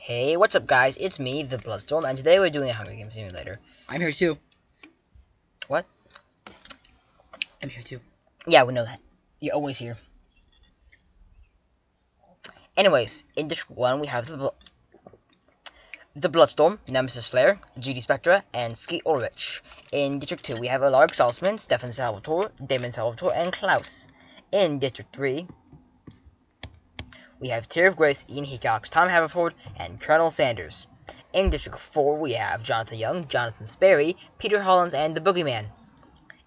Hey, what's up guys? It's me, the Bloodstorm, and today we're doing a Hunger Games simulator. I'm here too. What? I'm here too. Yeah, we know that. You're always here. Anyways, in District 1 we have the Bloodstorm, Nemesis Slayer, GD Spectra, and Skeet Ulrich. In District 2 we have Alaric Salzman, Stefan Salvatore, Damon Salvatore, and Klaus. In District 3 we have Tear of Grace, Ian Hecox, Tom Haverford, and Colonel Sanders. In District 4, we have Jonathan Young, Jonathan Sperry, Peter Hollins, and the Boogeyman.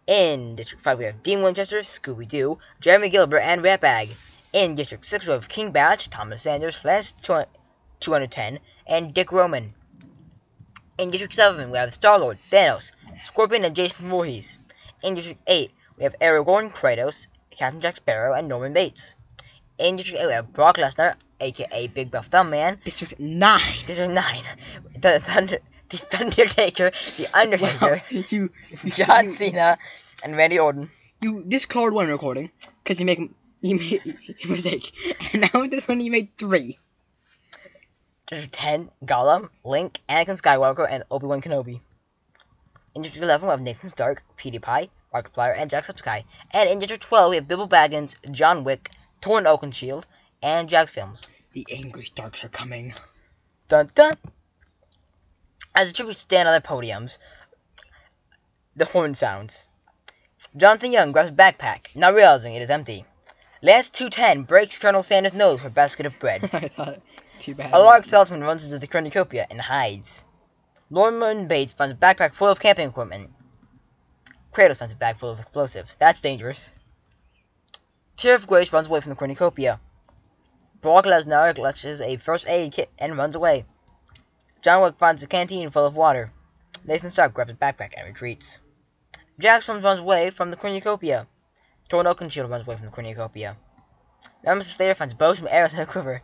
In District 5, we have Dean Winchester, Scooby-Doo, Jeremy Gilbert, and Ratbag. In District 6, we have King Batch, Thomas Sanders, Lance 210, and Dick Roman. In District 7, we have Star-Lord, Thanos, Scorpion, and Jason Voorhees. In District 8, we have Aragorn, Kratos, Captain Jack Sparrow, and Norman Bates. In District 8, we have Brock Lesnar, aka Big Buff Thumb Man. District 9. District 9. The Thundertaker, The Undertaker, Wow, John Cena, and Randy Orton. You discard one recording because you made a mistake, and now with this one you made 3. District 10, Gollum, Link, Anakin Skywalker, and Obi-Wan Kenobi. In District 11, we have Nathan Stark, PewDiePie, Markiplier, and Jacksepticeye. And in District 12, we have Bilbo Baggins, John Wick, Torrin Oakenshield, and Jax Films. The angry Starks are coming. Dun dun! As a tribute to stand on their podiums, the horn sounds. Jonathan Young grabs a backpack, not realizing it is empty. Lance 210 breaks Colonel Sanders' nose for a basket of bread. I thought, too bad. Alaric Saltzman runs into the cornucopia and hides. Norman Bates finds a backpack full of camping equipment. Kratos finds a bag full of explosives. That's dangerous. Tear of Grace runs away from the cornucopia. Brock Lesnar clutches a first aid kit and runs away. John Wick finds a canteen full of water. Nathan Stark grabs a backpack and retreats. Jax runs away from the cornucopia. Torrin Oakenshield runs away from the cornucopia. Nemesis Slayer finds bows and arrows in a quiver.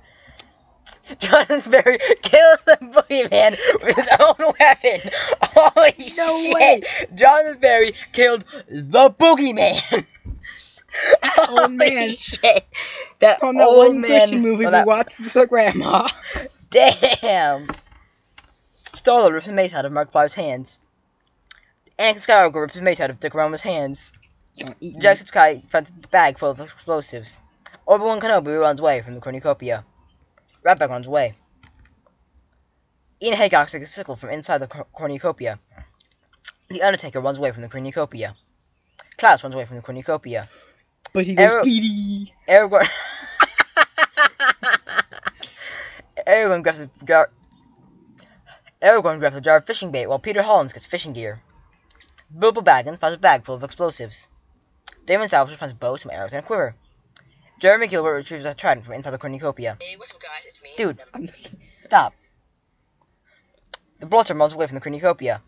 Jonathan Sperry kills the Boogeyman with his own weapon. Holy shit! Way. Jonathan Sperry killed the Boogeyman. Oh man! Shit. That From that old one man, Christian movie we watched with our grandma. Damn! Star-Lord rips a mace out of Markiplier's hands. Anakin Skywalker rips a mace out of Dick Roman's hands. Jacksepticeye finds a bag full of explosives. Obi-Wan Kenobi runs away from the cornucopia. Ratbag runs away. Ian Hecox takes a sickle from inside the cornucopia. The Undertaker runs away from the cornucopia. Klaus runs away from the cornucopia. But he goes Speedy. Aragorn grabs a jar of fishing bait while Peter Hollins gets fishing gear. Bilbo Baggins finds a bag full of explosives. Damon Salvatore finds bows, some arrows, and a quiver. Jeremy Gilbert retrieves a trident from inside the cornucopia. Hey, what's up guys, it's me. Dude, stop. The Bloodstorm runs away from the cornucopia.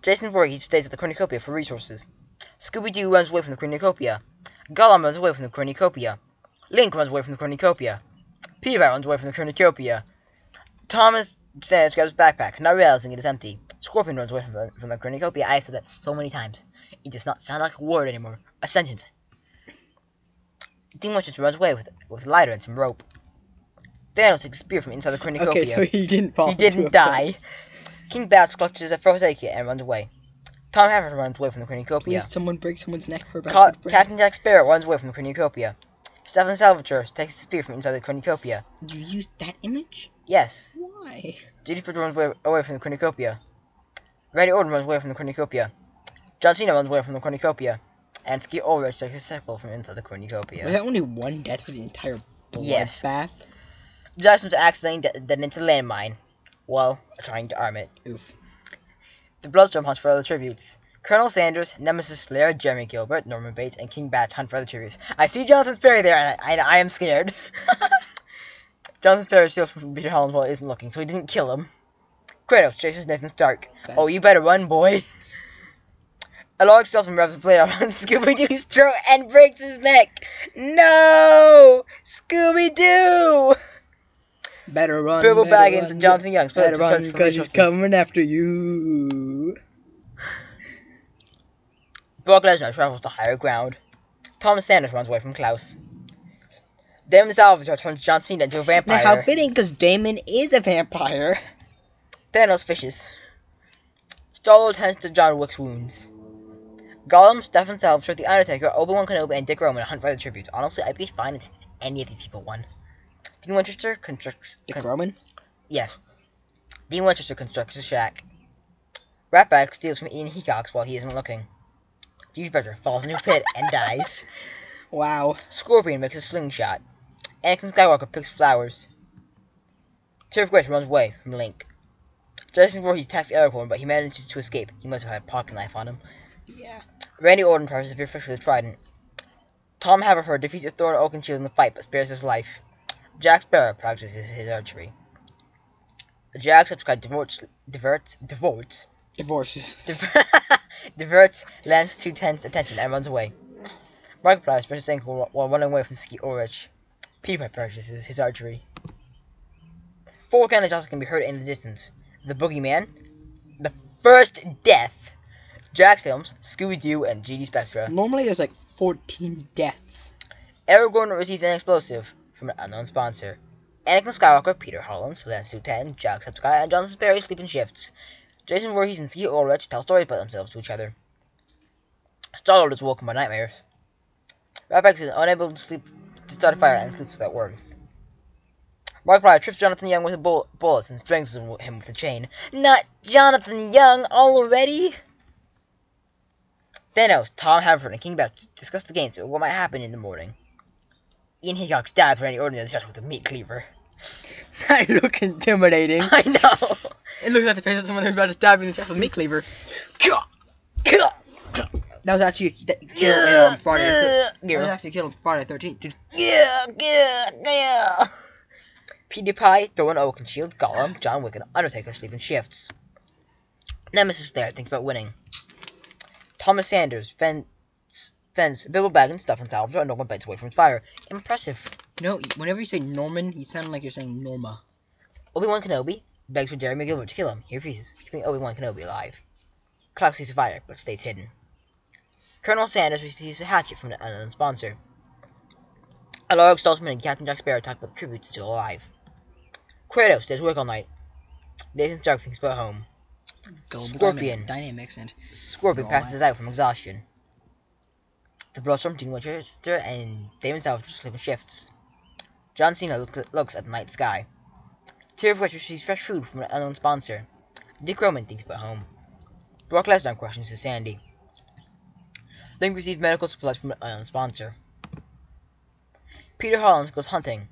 Jason Voorhees stays at the cornucopia for resources. Scooby-Doo runs away from the cornucopia. Gollum runs away from the cornucopia. Link runs away from the cornucopia. Peter runs away from the cornucopia. Thomas Sanders grabs his backpack, not realizing it is empty. Scorpion runs away from the cornucopia. I said that so many times. It does not sound like a word anymore. A sentence. Dean Winchester runs away with a lighter and some rope. Thanos takes a spear from inside the cornucopia. Okay, so he didn't fall. He didn't die. King Batch clutches a first aid kit and runs away. Tom Haverford runs away from the cornucopia. Please, someone break someone's neck for a basket of bread. Captain Jack Sparrow runs away from the cornucopia. Stefan Salvatore takes a spear from inside the cornucopia. You used that image? Yes. Why? GD Spectra runs away from the cornucopia. Randy Orton runs away from the cornucopia. John Cena runs away from the cornucopia. And Skeet Ulrich takes a sickle from inside the cornucopia. Was that only one death for the entire bloodbath? Yes. Bath? Jackson's accidentally detonated a landmine while trying to arm it. Oof. The Bloodstorm hunts for other tributes. Colonel Sanders, Nemesis Slayer, Jeremy Gilbert, Norman Bates, and King Batch hunt for other tributes. I see Jonathan Sperry there, and I am scared. Jonathan Sperry steals from Peter Hollins while he isn't looking, so he didn't kill him. Kratos chases Nathan Stark. Oh, you better run, boy. Alaric Saltzman grabs a blade out on Scooby-Doo's throat and breaks his neck. No! Scooby-Doo! Better run. Bilbo better Baggins run, and Jonathan Young split up better to run search for because he's resources. coming after you. Brock Lesnar travels to higher ground. Thomas Sanders runs away from Klaus. Damon Salvatore turns John Cena into a vampire. Now, how fitting, because Damon is a vampire. Thanos fishes. Star-Lord tends to John Wick's wounds. Gollum, Stefan Salvatore, The Undertaker, Obi-Wan Kenobi, and Dick Roman hunt for the tributes. Honestly, I'd be fine if any of these people won. Dean Winchester constructs... Dick Roman? Yes. Dean Winchester constructs a shack. Ratbag steals from Ian Hecox while he isn't looking. Steve Spectre falls into a pit and dies. Wow. Scorpion makes a slingshot. Anakin Skywalker picks flowers. Tear of Grace runs away from Link. Jason Voorhees attacks Aragorn, but he manages to escape. He must have had a pocket knife on him. Yeah. Randy Orton tries to spear fish with a trident. Tom Haverford defeats a Thor and Oakenshield in the fight, but spares his life. Jack Sparrow practices his archery. Jacksepticeye diverts Lance 210's attention and runs away. Markiplier sprains his ankle while running away from Skeet Ulrich. PewDiePie practices his archery. 4 cannons also can be heard in the distance. The Boogeyman, The First Death, Jack Films, Scooby-Doo, and GD Spectra. Normally there's like 14 deaths. Aragorn receives an explosive from an unknown sponsor. Anakin Skywalker, Peter Hollins, Lance 210, Jacksepticeye, and Jonathan Sperry sleep in shifts. Jason Voorhees and Skeet Ulrich tell stories about themselves to each other. Star-Lord is woken by nightmares. Ratbag is unable to start a fire and sleeps without warmth. Markiplier trips Jonathan Young with a bullet and strangles him with a chain. Not Jonathan Young already! Thanos, Tom Haverford, and King Bat discuss the games and what might happen in the morning. Ian Hickok stabs Randy Orton in the chest with a meat cleaver. That looks intimidating. I know! It looks like the face of someone who's about to stab you in the chest with a meat cleaver. That was actually Friday. That was actually killed on Friday the 13th. Yeah. PewDiePie, Thor and Oakenshield, Gollum, John Wick, and Undertaker sleep in shifts. Nemesis there thinks about winning. Thomas Sanders fends Bilbo Baggins, Stefan Salvatore, and Norman Bates away from his fire. Impressive. You know, whenever you say Norman, you sound like you're saying Norma. Obi-Wan Kenobi begs for Jeremy Gilbert to kill him. He refuses, keeping Obi-Wan Kenobi alive. Clark sees a fire, but stays hidden. Colonel Sanders receives a hatchet from an unknown sponsor. Alaric Saltzman and Captain Jack Sparrow talk about the tributes still alive. Kratos stays awake all night. Nathan Stark thinks about home. Scorpion passes out from exhaustion. The Bloodstorm, Dean Winchester, and Damon Salvatore sleep in shifts. John Cena looks at the night sky. Tear of Witch receives fresh food from an unknown sponsor. Dick Roman thinks about home. Brock Lesnar questions his sanity. Link receives medical supplies from an unknown sponsor. Peter Hollins goes hunting.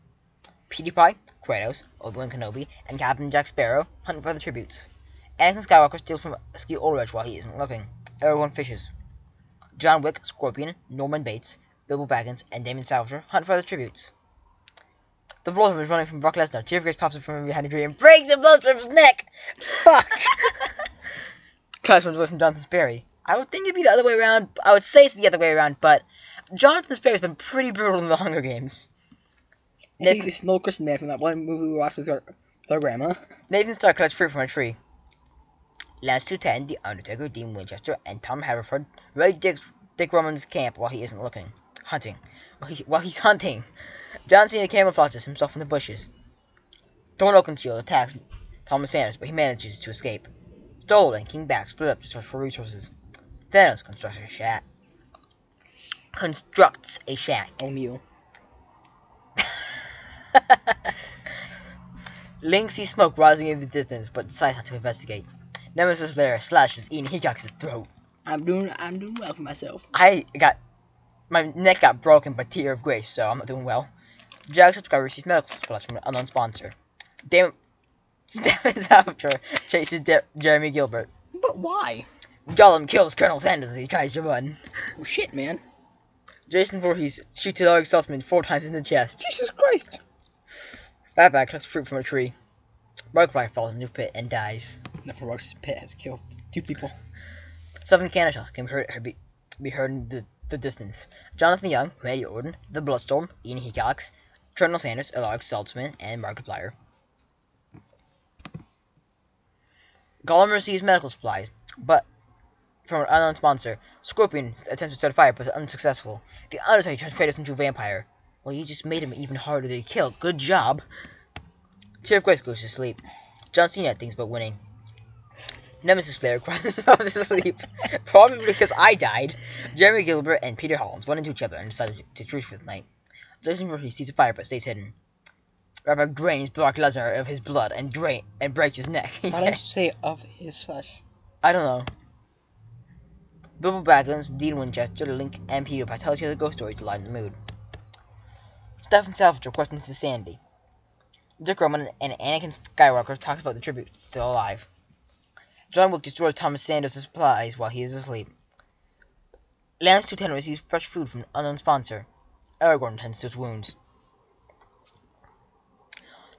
PewDiePie, Kratos, Obi-Wan Kenobi, and Captain Jack Sparrow hunt for the tributes. Anakin Skywalker steals from Skeet Ulrich while he isn't looking. Everyone fishes. John Wick, Scorpion, Norman Bates, Bilbo Baggins, and Damon Salvatore hunt for the tributes. The Bloodstorm is running from Brock Lesnar. Tear of Grace pops up from behind a tree and breaks the Bloodstorm's neck! Fuck! Klaus runs away from Jonathan Sperry. I would think it'd be the other way around. I would say it's the other way around, but Jonathan Sperry's been pretty brutal in the Hunger Games. He's a Snow Christian man from that one movie we watched with our grandma. Nathan Stark collects fruit from a tree. Lance 210, The Undertaker, Dean Winchester, and Tom Haverford raid Dick Roman's camp while he isn't looking. While he's hunting. John Cena camouflages himself in the bushes. Thor Oakenshield attacks Thomas Sanders, but he manages to escape. Star-Lord and King Bat split up to search for resources. Thanos constructs a shack. O'Neill. Link sees smoke rising in the distance, but decides not to investigate. Nemesis Lair slashes Ian Hecox's throat. I'm doing well for myself. My neck got broken by Tear of Grace, so I'm not doing well. Jacksepticeye receives medical supplies from an unknown sponsor. Stefan Salvatore chases Jeremy Gilbert. But why? Gollum kills Colonel Sanders as he tries to run. Oh, shit, man. Jason Voorhees shoots Alaric Saltzman 4 times in the chest. Jesus Christ. Fatback collects fruit from a tree. Markiplier falls into a pit and dies. The ferocious pit has killed 2 people. 7 cannon shots can be heard in the distance. Jonathan Young, Randy Orton, The Bloodstorm, Ian Hecox, Colonel Sanders, Alaric Saltzman, and Markiplier. Gollum receives medical supplies, but from an unknown sponsor. Scorpion attempts to start a fire, but is unsuccessful. The Undertaker turns Kratos into a vampire. Well, you just made him even harder to kill. Good job. Tear of Grace goes to sleep. John Cena thinks about winning. Nemesis Slayer cries himself to sleep. Probably because I died. Jeremy Gilbert and Peter Hollins run into each other and decide to truce for the night. Jason Voorhees sees a fire but stays hidden. Rabbi drains Brock Lesnar of his blood and breaks his neck. Why don't you say of his flesh? I don't know. Bilbo Baggins, Dean Winchester, Link, and Peter Pan tell each other ghost stories to lighten the mood. Stefan Salvatore questions his sanity. Dick Roman and Anakin Skywalker talks about the tribute still alive. John Wick destroys Thomas Sanders' supplies while he is asleep. Lance Lieutenant receives fresh food from an unknown sponsor. Aragorn tends to his wounds.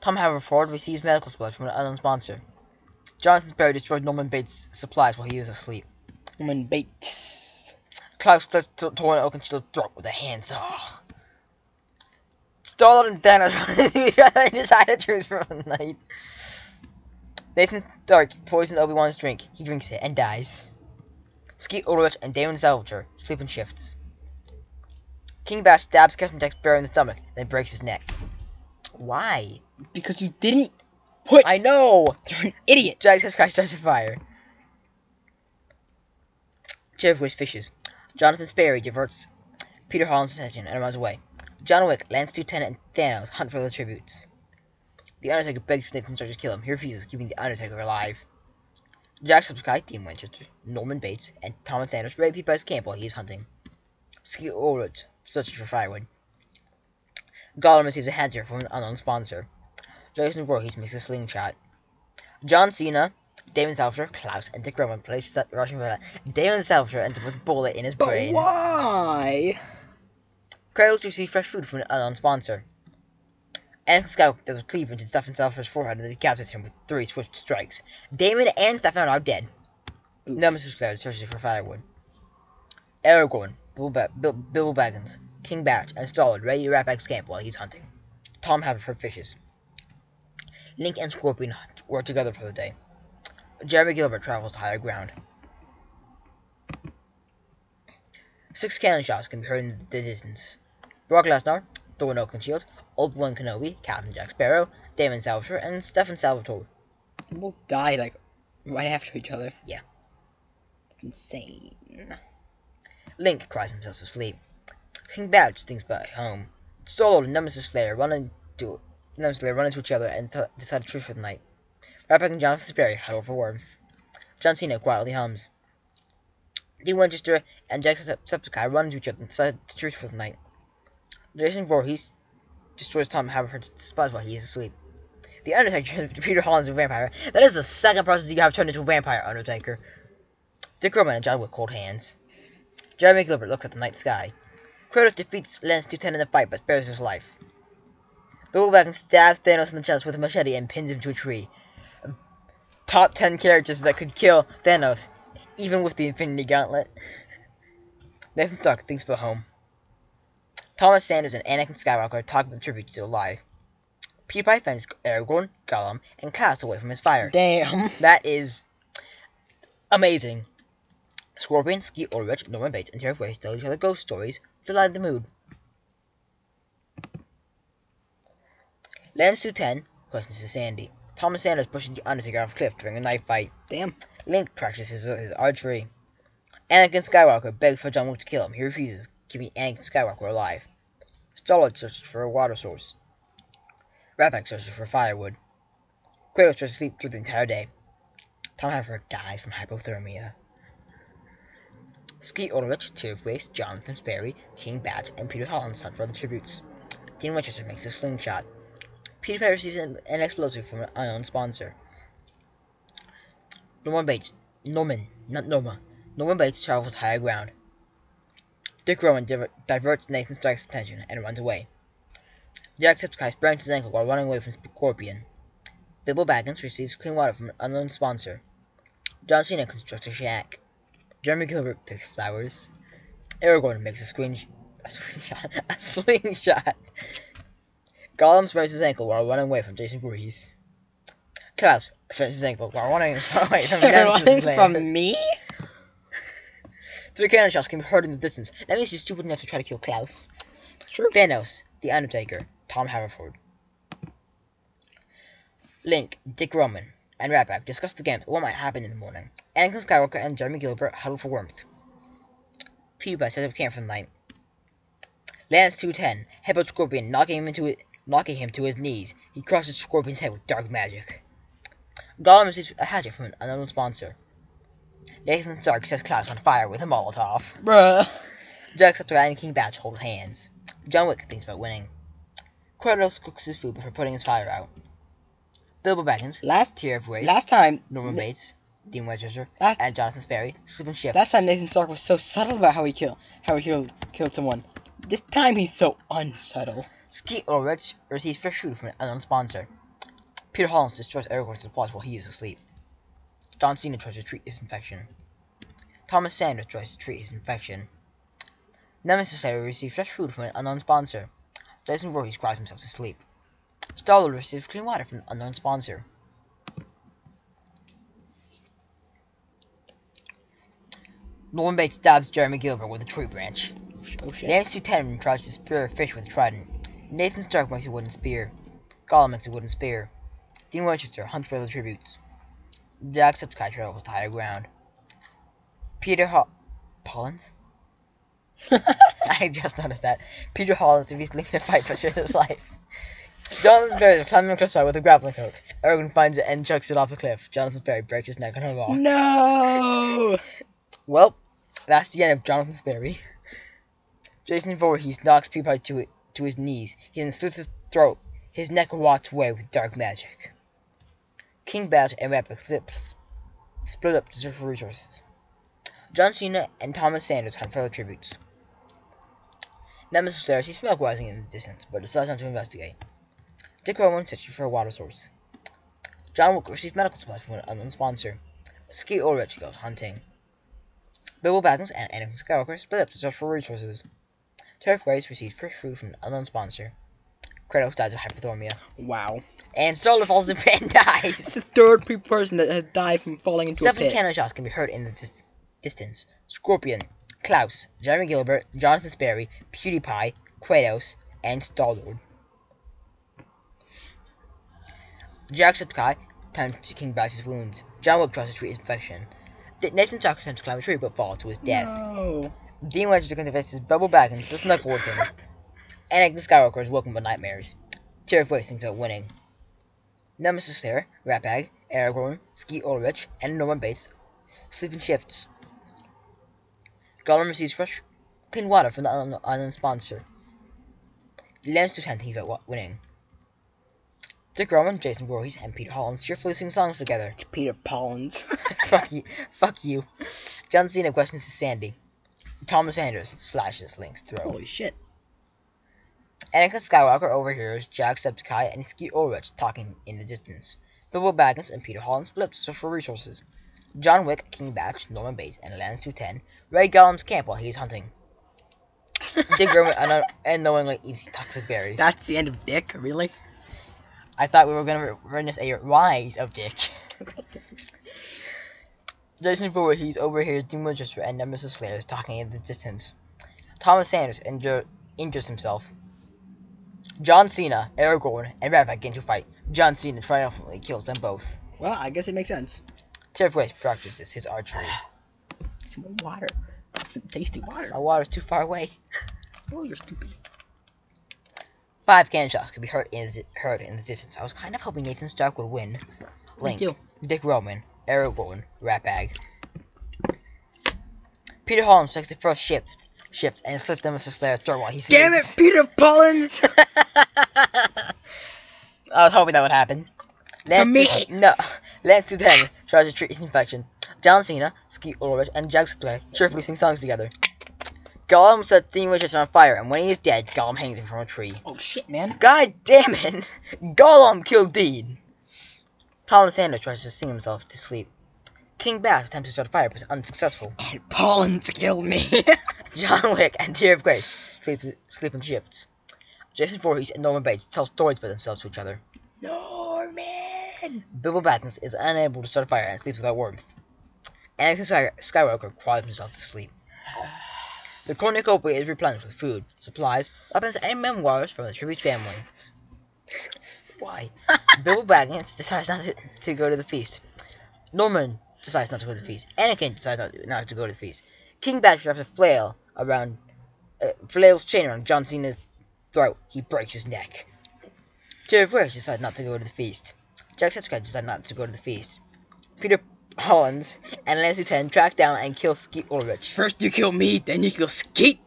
Tom Haverford receives medical supplies from an unknown sponsor. Jonathan Sparrow destroys Norman Bates' supplies while he is asleep. Norman Bates. Klaus splits Torn Oakenshield's throat with a handsaw. Star-Lord and Thanos decide to truce for the night. Nathan Stark poisons Obi-Wan's drink. He drinks it and dies. Skeet Ulrich and Damon Salvatore sleep in shifts. King Bash stabs Captain Jack Sparrow in the stomach, then breaks his neck. Why? Because you didn't put... I know! You're an idiot! Jack Christ starts a fire. Chair of Waste fishes. Jonathan Sparrow diverts Peter Holland's attention and runs away. John Wick, Lance Lieutenant, and Thanos hunt for the tributes. The Undertaker begs Nathan Stark to kill him. He refuses, keeping the Undertaker alive. Jack Subsky, Dean Winchester, Norman Bates, and Thomas Sanders raid Pete's camp while he is hunting. Skeet Ulrich searches for firewood. Gollum receives a hand from an unknown sponsor. Jason Voorhees makes a slingshot. John Cena, Damon Salvatore, Klaus, and Dick Roman place rushing for that. Damon Salvatore ends up with a bullet in his brain. But why? Kratos receives fresh food from an unknown sponsor. Anakin Skywalker does a cleave into Stefan Salvatore's forehead and decapitates him with 3 swift strikes. Damon and Stefan are now dead. Nemesis Slayer searches for firewood. Aragorn, Bilbo Baggins, King Bash, and Star-Lord ready to wrap back camp while he's hunting. Tom Haverford fishes. Link and Scorpion work together for the day. Jeremy Gilbert travels to higher ground. 6 cannon shots can be heard in the distance. Brock Lesnar, Thor Oakenshield, Obi-Wan Kenobi, Captain Jack Sparrow, Damon Salvatore, and Stefan Salvatore. They both died, like, right after each other. Yeah. Insane. Link cries himself to sleep. King Badge thinks back home. Star-Lord and Nemesis Slayer run into each other and decide to truce for the night. Ratpack and Jonathan Sparrow huddle for warmth. John Cena quietly hums. Dean Winchester and Jacksepticeye run into each other and decide to truce for the night. Jason Voorhees destroys Tom Haverford's spies while he is asleep. The Undertaker turns Peter Hollins into a vampire. That is the second person you have turned into a vampire, Undertaker. Dick Roman and John Wick hold hands. Jeremy Gilbert looks at the night sky. Kratos defeats Lance Lieutenant in the fight but spares his life. Bilbo Baggins stabs Thanos in the chest with a machete and pins him to a tree. Top 10 characters that could kill Thanos, even with the Infinity Gauntlet. Nathan Stark thinks about home. Thomas Sanders and Anakin Skywalker talk about the tribute still alive. PewDiePie fends Aragorn, Gollum, and Klaus away from his fire. Damn. That is amazing. Scorpion, Skeet Ulrich, Norman Bates, and Terry Way tell each other ghost stories to lighten the mood. Lance Lieutenant questions his sanity. Thomas Sanders pushes the Undertaker off a cliff during a knife fight. Damn. Link practices his archery. Anakin Skywalker begs for John Wick to kill him. He refuses, keeping Anakin Skywalker alive. Star-Lord searches for a water source. Ratpack searches for firewood. Kratos tries to sleep through the entire day. Tom Haverford dies from hypothermia. Skeet Ulrich, Tear of Waste, Jonathan Sparrow, King Badge, and Peter Hollins hunt for the tributes. Dean Winchester makes a slingshot. Peter Pan receives an explosive from an unknown sponsor. Norman Bates travels to higher ground. Dick Roman diverts Nathan Stark's attention and runs away. Jacksepticeye sprains his ankle while running away from Scorpion. Bilbo Baggins receives clean water from an unknown sponsor. John Cena constructs a shack. Jeremy Gilbert picks flowers. Aragorn makes a slingshot. Gollum sprains his ankle while running away from Jason Voorhees. Klaus sprains his ankle while running away from Nemesis Slayer. From me? 3 cannon shots can be heard in the distance. That means you're stupid enough to try to kill Klaus. True. Thanos, The Undertaker, Tom Haverford. Link, Dick Roman, and Ratback discuss the games what might happen in the morning. Anakin Skywalker and Jeremy Gilbert huddle for warmth. PewDiePie sets up camp for the night. Lance 210, headbutt Scorpion, knocking him to his knees. He crushes Scorpion's head with dark magic. Gollum receives a hatchet from an unknown sponsor. Nathan Stark sets Klaus on fire with a Molotov. Bruh. Jacksepticeye and King Batch hold hands. John Wick thinks about winning. Kratos cooks his food before putting his fire out. Bilbo Baggins, Tier of Waste, Last time, Norman Bates, Dean Winchester, last and Jonathan Sperry sleep in shifts. last time Nathan Stark was so subtle about how he killed someone. This time he's so unsubtle. Skeet Ulrich receives fresh food from an unknown sponsor. Peter Hollins destroys Aragorn's supplies while he is asleep. John Cena tries to treat his infection. Thomas Sanders tries to treat his infection. Nemesis Slayer receives fresh food from an unknown sponsor. Jason Voorhees cries himself to sleep. Star-Lord receives clean water from an unknown sponsor. Norman Bates stabs Jeremy Gilbert with a tree branch. Oh shit. Lance 210 tries to spear a fish with a trident. Nathan Stark makes a wooden spear. Gollum makes a wooden spear. Dean Winchester hunts for other tributes. Jacksepticeye travels to higher ground. Pollins? I just noticed that. Peter Hollins if he's leaving a fight for his life. Jonathan Sperry is climbing a cliffside with a grappling hook. Aragorn finds it and chucks it off the cliff. Jonathan Sperry breaks his neck on a log. No. Well, that's the end of Jonathan Sperry. Jason Voorhees knocks PewDiePie to his knees. He then slits his throat. His neck rots away with dark magic. King Batch and Ratback split up to search for resources. John Cena and Thomas Sanders hunt for other tributes. Nemesis Slayer sees smoke rising in the distance, but decides not to investigate. Dick Roman searches for a water source. John Wick receives medical supplies from an unknown sponsor. Skeet Ulrich goes hunting. Bilbo Baggins and Anakin Skywalker split up to search for resources. Turf Grace receives fresh food from an unknown sponsor. Kratos dies of hypothermia. Wow. And Solo falls in a pit and dies. It's the third person that has died from falling into a 7 pit. cannon shots can be heard in the distance. Scorpion, Klaus, Jeremy Gilbert, Jonathan Sperry, PewDiePie, Kratos, and Star-Lord. Jacksepticeye tends to King Batch's wounds. John Wick tries to treat his infection. Nathan Stark attempts to climb a tree but falls to his death. No. Dean Winchester convinces Bilbo Baggins to snuggle with him. Anakin Skywalker is woken by nightmares. Tier of Waste thinks about winning. Nemesis Slayer, Ratbag, Aragorn, Skeet Ulrich, and Norman Bates sleep in shifts. Gollum receives fresh, clean water from the unknown sponsor. Lance 210 thinks about winning. Dick Roman, Jason Voorhees, and Peter Hollins cheerfully sing songs together. Peter Pollins. Fuck you. Fuck you. John Cena questions his sanity. Thomas Sanders slashes Link's throat. Holy shit. Anakin Skywalker overhears Jacksepticeye and Skeet Ulrich talking in the distance. Bilbo Baggins and Peter Hollins split up to search for resources. John Wick, King Batch, Norman Bates, and Lance 210 raid Gollum's camp while he is hunting. Dick Roman unknowingly eats toxic berries. That's the end of Dick? Really? I thought we were going to witness a rise of Dick. Jason Voorhees overhears Dean Winchester and Nemesis Slayer talking in the distance. Thomas Sanders injures himself. John Cena, Aragorn, and Ratback get into a fight. John Cena triumphantly kills them both. Well, I guess it makes sense. Tier of Waste practices his archery. Some more water. Some tasty water. My water's too far away. Oh, you're stupid. 5 cannon shots could be heard in the distance. I was kind of hoping Nathan Stark would win. Link, Dick Roman, Aragorn, Ratbag. Peter Hollins takes the first shift and slits Nemesis Slayer's throat while he sleeps. Damn it, Peter Pollins! I was hoping that would happen. Lance 210 tries to treat his infection. John Cena, Skeet Ulrich, and Jacksepticeye cheerfully sing songs together. Gollum sets Dean Winchester on fire, and when he is dead, Gollum hangs him from a tree. Oh shit, man. God damn it! Gollum killed Dean! Thomas Sanders tries to sing himself to sleep. King Batch attempts to start a fire, but is unsuccessful. And Pollins killed me. John Wick and Tier of Grace sleep in shifts. Jason Voorhees and Norman Bates tell stories about themselves to each other. Norman! Bilbo Baggins is unable to start a fire and sleeps without warmth. Anakin Skywalker cries himself to sleep. The cornucopia is replenished with food, supplies, weapons, and memoirs from the tribute family. Why? Bilbo Baggins decides not to go to the feast. Norman decides not to go to the feast. Anakin decides not to go to the feast. King Badge wraps a flail's chain around John Cena's throat. He breaks his neck. Tyr of Grace decides not to go to the feast. Jacksepticeye decides not to go to the feast. Peter Hollins and Lance Lieutenant track down and kill Skeet Ulrich. First you kill me, then you kill Skeet.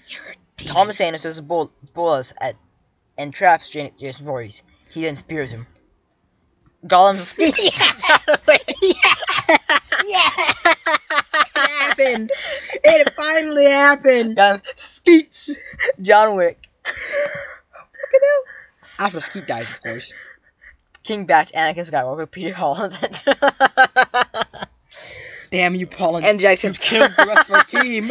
You're a demon. Thomas Sanders does a bolus and traps Jason Voorhees. He then spears him. Gollum Skeet. Yeah. It happened. It finally happened. Skeets. John Wick. After Skeet dies, of course. King Batch, Anakin Skywalker, Peter Hollins, Damn you, Paulin. and Jackson killed the rest of our team.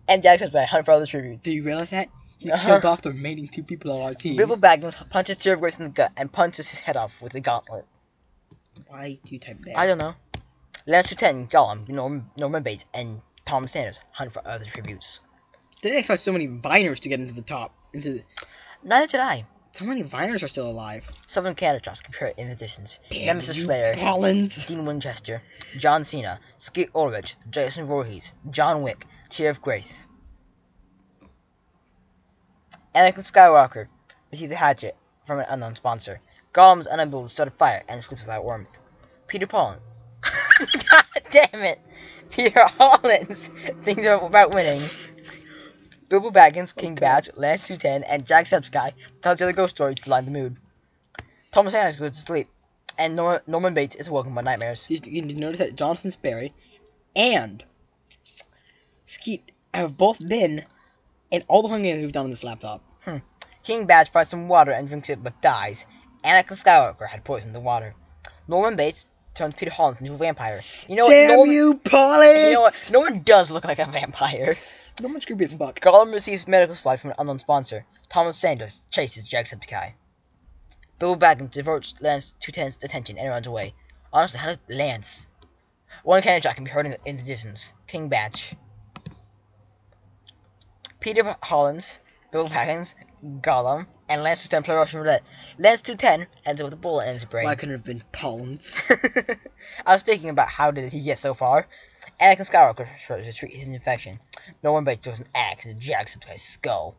And Jackson's by hunt for other tributes. Do you realize that? He killed off the remaining 2 people on our team. Bilbo Baggins punches Tyr of Grace in the gut and punches his head off with a gauntlet. Why do you type that? I don't know. Lance Lieutenant Gollum, Norman Bates, and Thomas Sanders hunt for other tributes. Didn't expect so many Viners to get into the top. Neither did I. So many Viners are still alive. Southern Canada drops compare in additions. Damn Nemesis you, Slayer, Collins. Dean Winchester, John Cena, Skeet Ulrich, Jason Voorhees, John Wick, Tyr of Grace. Anakin Skywalker received a hatchet from an unknown sponsor. Gollum is unable to start a fire and sleeps without warmth. Peter Paulin. God damn it! Peter Hollins thinks about winning. Bilbo Baggins, King Badge, Lance Lieutenant, and Jacksepticeye tell each other ghost stories to lighten the mood. Thomas Sanders goes to sleep, and Norman Bates is woken by nightmares. You notice that Jonathan Sperry and Skeet have both been in all the Hunger Games we've done on this laptop. King Badge finds some water and drinks it but dies. Anakin Skywalker had poisoned the water. Norman Bates turns Peter Hollins into a vampire. You know Damn what? you, Polly! You know what? Norman does look like a vampire. Norman's creepy as fuck. Gollum receives medical supply from an unknown sponsor. Thomas Sanders chases Jacksepticeye. Bilbo Baggins diverts Lance Lieutenant's attention and runs away. Honestly, how did Lance? One cannon shot can be heard in the distance. King Badge. Peter Hollins, Bilbo Baggins, Gollum, and Lance Lieutenant play Russian roulette. Lance Lieutenant ends up with a bullet in his brain. Why couldn't it have been Pollins? I was speaking about how did he get so far. Anakin Skywalker tries to treat his infection. Norman Bates throws an axe into Jacksepticeye's skull.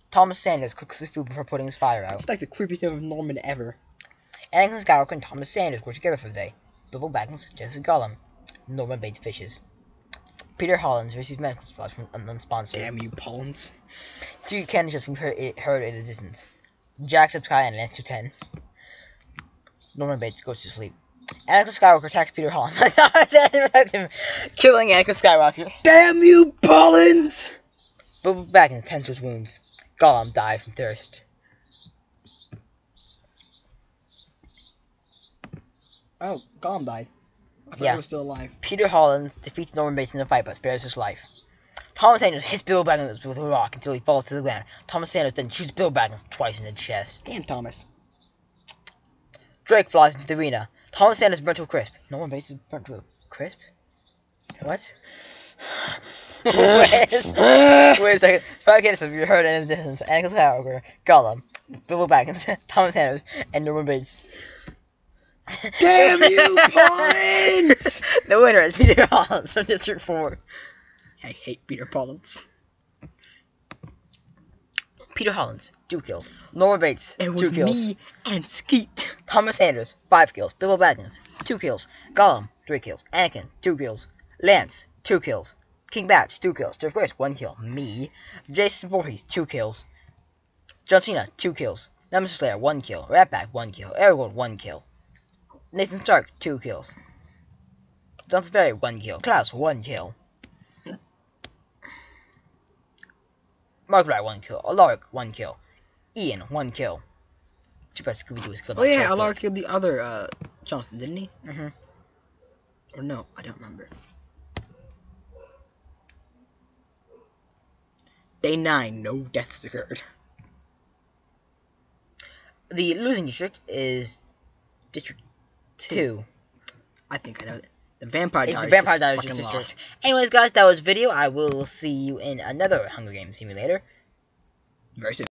Thomas Sanders cooks the food before putting his fire out. It's like the creepiest name of Norman ever. Anakin Skywalker and Thomas Sanders work together for the day. Bilbo Baggins chases Gollum. Norman Bates fishes. Peter Hollins receives medical supplies from an unknown sponsor. Damn you, Pollins. 2 cannon shots can be heard in the distance. Jacksepticeye and Lance Lieutenant. Norman Bates goes to sleep. Anakin Skywalker attacks Peter Hollins. Protects him, killing Anakin Skywalker. Damn you, Pollins! Bilbo Baggins tends to his wounds. Gollum dies from thirst. Oh, Gollum died. I thought Yeah. he was still alive. Peter Hollins defeats Norman Bates in a fight but spares his life. Thomas Sanders hits Bilbo Baggins with a rock until he falls to the ground. Thomas Sanders then shoots Bilbo Baggins twice in the chest. Damn, Thomas. Drake flies into the arena. Thomas Sanders burnt to a crisp. Norman Bates is burnt to a crisp? What? Wait a second. 5 cannon shots you heard in the distance. Anakin Skywalker, Gollum, Bilbo Baggins, Thomas Sanders, and Norman Bates. Damn you, Pollins! The winner is Peter Hollins from District 4. I hate Peter Pollins. Peter Hollins, 2 kills. Norman Bates, It was 2 kills. me and Skeet. Thomas Sanders, 5 kills. Bilbo Baggins, 2 kills. Gollum, 3 kills. Anakin, 2 kills. Lance, 2 kills. King Badge, 2 kills. Tyr of Grace, 1 kill. Me. Jason Voorhees, 2 kills. John Cena, 2 kills. Nemesis Slayer, 1 kill. Ratback, 1 kill. Aragorn, 1 kill. Nathan Stark, 2 kills. Johnson Berry, 1 kill. Klaus, 1 kill. Mark Wright, 1 kill. Alaric, 1 kill. Ian, 1 kill. Too bad Scooby-Doo is killed. Oh yeah, Alaric killed the other, Jonathan, didn't he? Mm-hmm. Or no, I don't remember. Day 9, no deaths occurred. The losing district is District 2. I think I know The Vampire It's Diaries. the Vampire just Diaries fucking Sisters. lost. Anyways, guys, that was video. I will see you in another Hunger Games simulator Very soon.